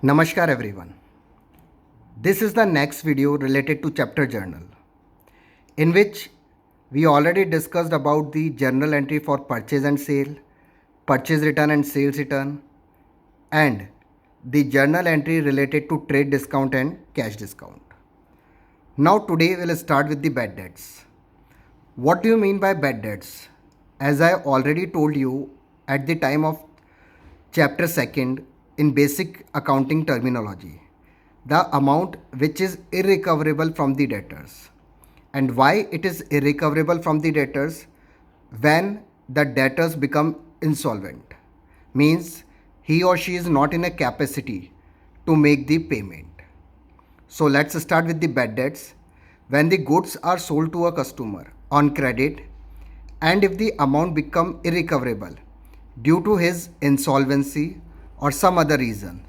Namaskar everyone. This is the next video related to chapter journal in which we already discussed about the journal entry for purchase and sale, purchase return and sales return, and the journal entry related to trade discount and cash discount. Now today we'll start with the bad debts. What do you mean by bad debts? As I already told you at the time of chapter 2nd in basic accounting terminology, the amount which is irrecoverable from the debtors. And why it is irrecoverable from the debtors? When the debtors become insolvent, means he or she is not in a capacity to make the payment. So let's start with the bad debts. When the goods are sold to a customer on credit and if the amount become irrecoverable due to his insolvency or some other reason,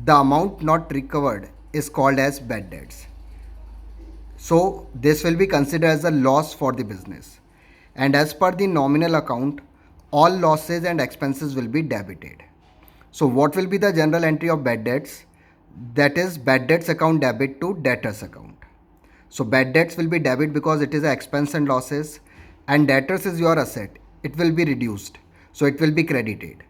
the amount not recovered is called as bad debts. So this will be considered as a loss for the business. And as per the nominal account, all losses and expenses will be debited. So what will be the general entry of bad debts? That is bad debts account debit to debtors account. So bad debts will be debit because it is an expense and losses, and debtors is your asset. It will be reduced. So it will be credited.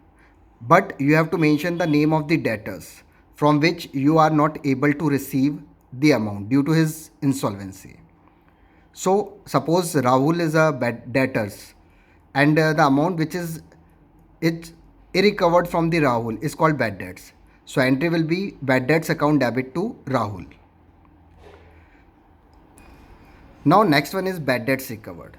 But you have to mention the name of the debtors from which you are not able to receive the amount due to his insolvency. So suppose Rahul is a debtors and the amount which is it irrecovered from the Rahul is called bad debts. So entry will be bad debts account debit to Rahul. Now next one is bad debts recovered.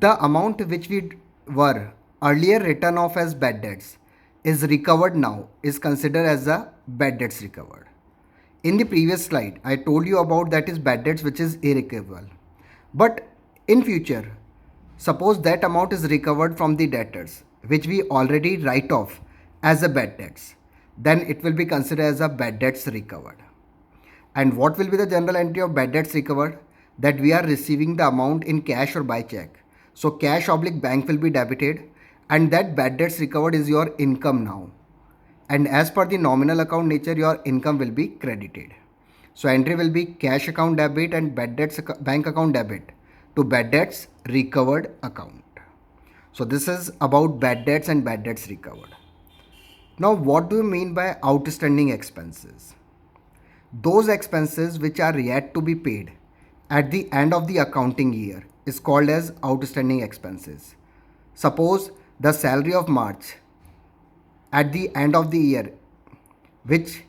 The amount which we were earlier written off as bad debts is recovered now is considered as a bad debts recovered. In the previous slide, I told you about that is bad debts which is irrecoverable. But in future, suppose that amount is recovered from the debtors which we already write off as a bad debts, then it will be considered as a bad debts recovered. And what will be the general entry of bad debts recovered? That we are receiving the amount in cash or by check. So cash oblique bank will be debited and that bad debts recovered is your income now. And as per the nominal account nature, your income will be credited. So entry will be cash account debit and bad debts bank account debit to bad debts recovered account. So this is about bad debts and bad debts recovered. Now what do you mean by outstanding expenses? Those expenses which are yet to be paid at the end of the accounting year is called as outstanding expenses. Suppose the salary of March at the end of the year which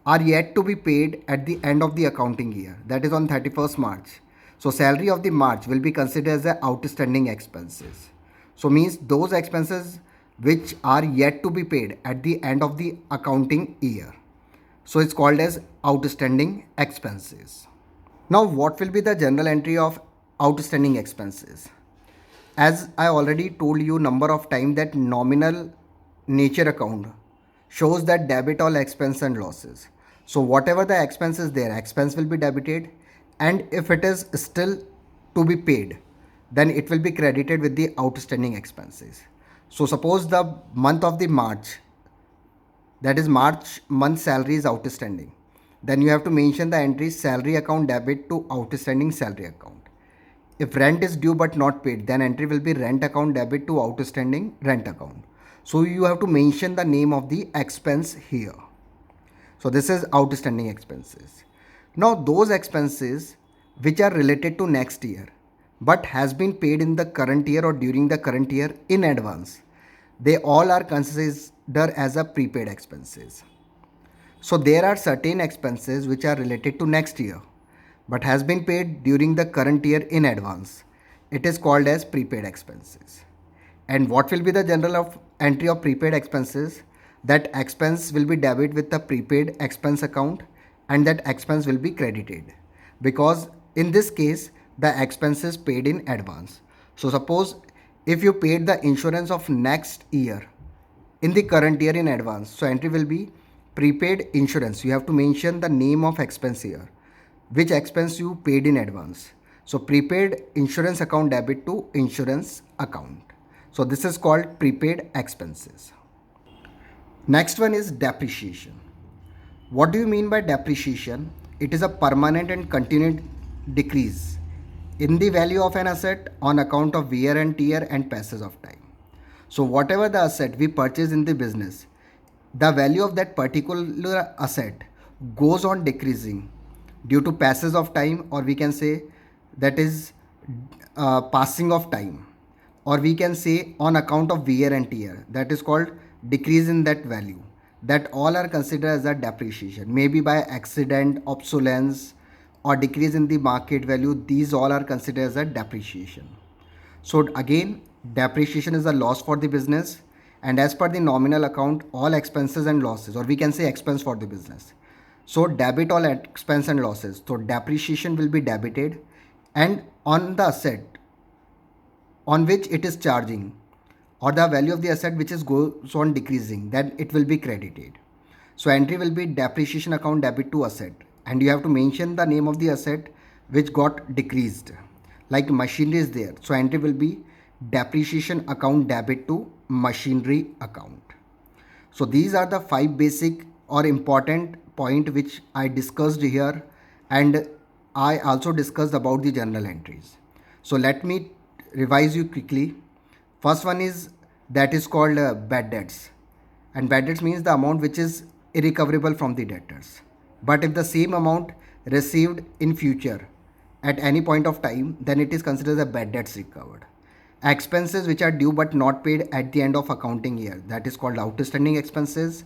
are yet to be paid at the end of the accounting year, that is on 31st March. So salary of the March will be considered as the outstanding expenses. So means those expenses which are yet to be paid at the end of the accounting year. So it's called as outstanding expenses. Now what will be the general entry of outstanding expenses? As I already told you number of times that nominal nature account shows that debit all expense and losses. So whatever the expense is there, expense will be debited, and if it is still to be paid, then it will be credited with the outstanding expenses. So suppose the month of the March, that is March month salary is outstanding, then you have to mention the entry salary account debit to outstanding salary account. If rent is due but not paid, then entry will be rent account debit to outstanding rent account. So you have to mention the name of the expense here. So this is outstanding expenses. Now those expenses which are related to next year but has been paid in the current year or during the current year in advance, they all are considered as a prepaid expenses. So there are certain expenses which are related to next year but has been paid during the current year in advance. It is called as prepaid expenses. And what will be the general entry of prepaid expenses? That expense will be debited with the prepaid expense account and that expense will be credited, because in this case the expense is paid in advance. So suppose if you paid the insurance of next year in the current year in advance, so entry will be prepaid insurance. You have to mention the name of expense here, which expense you paid in advance. So prepaid insurance account debit to insurance account. So this is called prepaid expenses. Next one is depreciation. What do you mean by depreciation? It is a permanent and continued decrease in the value of an asset on account of wear and tear and passage of time. So whatever the asset we purchase in the business, the value of that particular asset goes on decreasing due to passage of time, or we can say that is passing of time, or we can say on account of wear and tear, that is called decrease in that value. That all are considered as a depreciation, maybe by accident, obsolescence, or decrease in the market value. These all are considered as a depreciation. So again, depreciation is a loss for the business, and as per the nominal account, all expenses and losses, or we can say expense for the business. So debit all expense and losses. So depreciation will be debited, and on the asset on which it is charging, or the value of the asset which is goes on decreasing, then it will be credited. So entry will be depreciation account debit to asset, and you have to mention the name of the asset which got decreased. Like machinery is there, so entry will be depreciation account debit to machinery account. So these are the five basic or important point which I discussed here, and I also discussed about the journal entries. So let me revise you quickly. First one is that is called bad debts, and bad debts means the amount which is irrecoverable from the debtors. But if the same amount received in future at any point of time, then it is considered as a bad debts recovered. Expenses which are due but not paid at the end of accounting year, that is called outstanding expenses.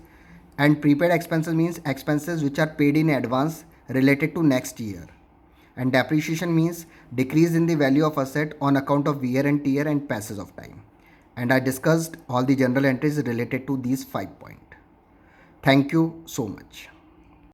And prepaid expenses means expenses which are paid in advance related to next year. And depreciation means decrease in the value of asset on account of wear and tear and passage of time. And I discussed all the general entries related to these 5 points. Thank you so much.